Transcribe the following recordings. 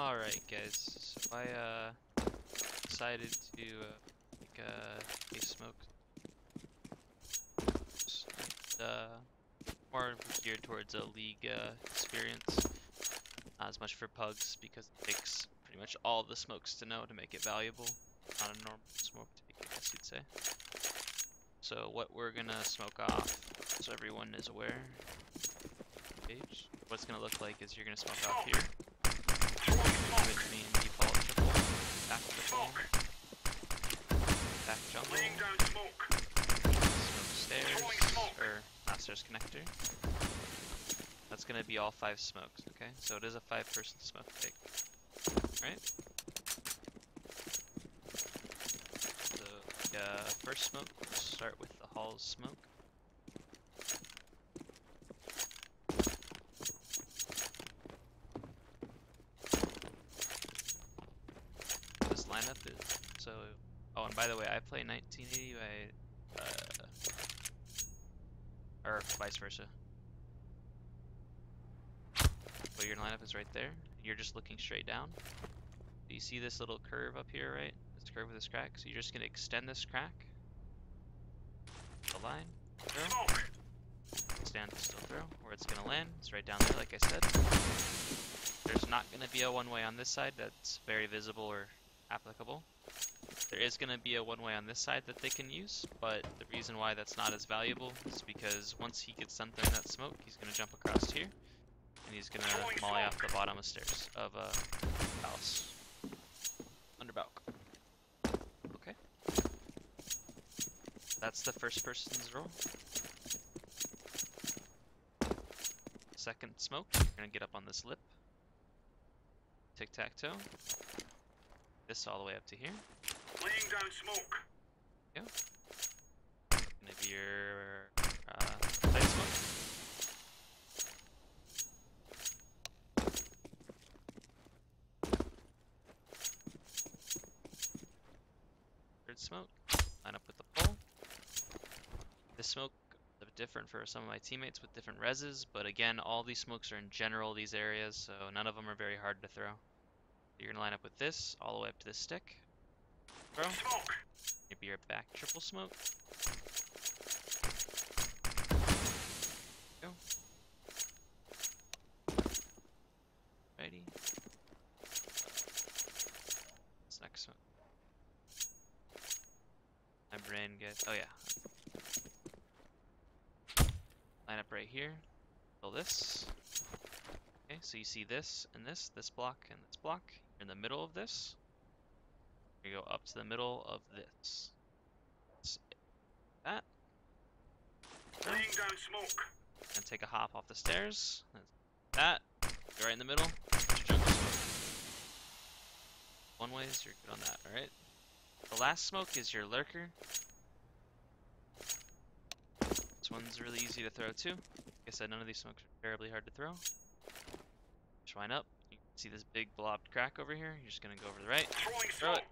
Alright guys, so I decided to make a smoke. More geared towards a league experience. Not as much for pugs because it takes pretty much all the smokes to know to make it valuable. Not a normal smoke take, I guess you'd say. So what we're gonna smoke off, so everyone is aware. Page. What it's gonna look like is you're gonna smoke off here. Which means default triple, back triple, back jungle, smoke stairs, or not stairs connector. That's gonna be all 5 smokes, okay? So it is a 5-person smoke take, right? So first smoke, we'll start with the hall's smoke. This lineup is so. Oh, and by the way, I play 1980 by or vice versa. So your lineup is right there. You're just looking straight down. Do you see this little curve up here, right? This curve with this crack. So you're just gonna extend this crack. The line. Throw. Stand still throw. Where it's gonna land. It's right down there, like I said. There's not gonna be a one-way on this side that's very visible or applicable. There is gonna be a one-way on this side that they can use, but the reason why that's not as valuable is because once he gets done throwing that smoke, he's gonna jump across here. And he's gonna molly off the bottom of stairs of palace. Under balk. Okay. That's the first person's roll. Second smoke, you're gonna get up on this lip. Tic-tac-toe. This all the way up to here. Laying down smoke. Go. Gonna be your light smoke. Smoke, line up with the pole. This smoke is a bit different for some of my teammates with different reses, but again, all these smokes are in general these areas, so none of them are very hard to throw. You're gonna line up with this all the way up to this stick. Throw. Maybe your back triple smoke. Go. Righty. This next smoke. My brain gets. Oh yeah. Line up right here. Fill this. Okay, so you see this and this block and this block. You're in the middle of this. You go up to the middle of this. That. Laying down smoke. And take a hop off the stairs. That. You're right in the middle. Jungle smoke. One ways, you're good on that. All right. The last smoke is your lurker. This one's really easy to throw too. Like I said, none of these smokes are terribly hard to throw. Just line up. You can see this big blobbed crack over here. You're just gonna go over the right. Throw it.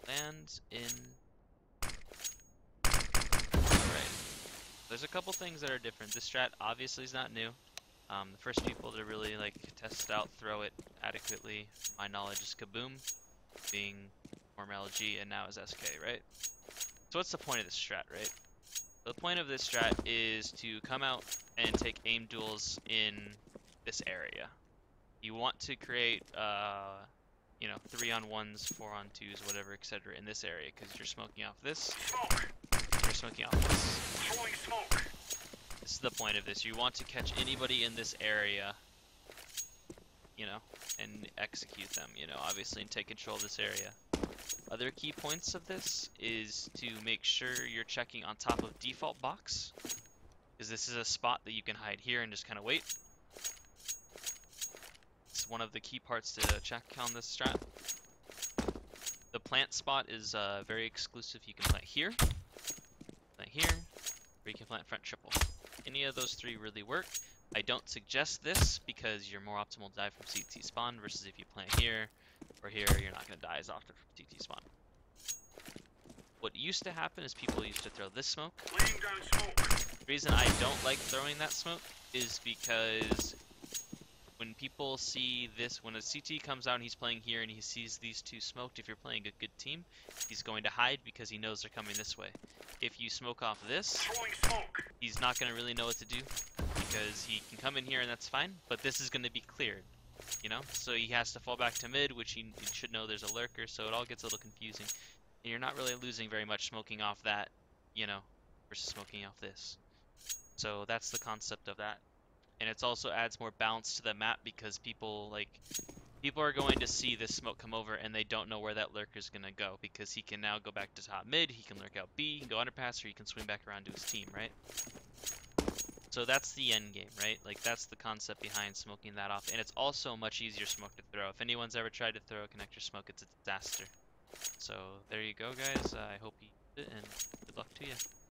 Land in. Alright. There's a couple things that are different. This strat obviously is not new. The first people to really like test it out, throw it adequately, my knowledge is Kaboom, being former LG and now is SK, right? So what's the point of this strat, right? The point of this strat is to come out and take aim duels in this area. You want to create, you know, 3-on-1s, 4-on-2s, whatever, etc. in this area because you're smoking off this. You're smoking off this. Throwing smoke. This is the point of this. You want to catch anybody in this area, you know, and execute them, you know, obviously, and take control of this area. Other key points of this is to make sure you're checking on top of default box, because this is a spot that you can hide here and just kind of wait. It's one of the key parts to check on this strat. The plant spot is very exclusive. You can plant here, or you can plant front triple. Any of those 3 really work. I don't suggest this because you're more optimal to die from CT spawn versus if you plant here or here, you're not going to die as often from CT spawn. What used to happen is people used to throw this smoke. Laying down smoke. The reason I don't like throwing that smoke is because when people people see this, when a CT comes out and he's playing here and he sees these two smoked, if you're playing a good team, he's going to hide because he knows they're coming this way. If you smoke off this, Throwing smoke. he's not going to really know what to do because he can come in here and that's fine, but this is going to be cleared, you know? So he has to fall back to mid, which he should know there's a lurker, so it all gets a little confusing. And you're not really losing very much smoking off that, you know, versus smoking off this. So that's the concept of that. And it also adds more balance to the map because people are going to see this smoke come over and they don't know where that lurker is gonna go because he can now go back to top mid, he can lurk out B, he can go underpass, or he can swing back around to his team, right? So that's the end game, right? Like that's the concept behind smoking that off, and it's also much easier smoke to throw. If anyone's ever tried to throw a connector smoke, it's a disaster. So there you go, guys. I hope you did it, and good luck to you.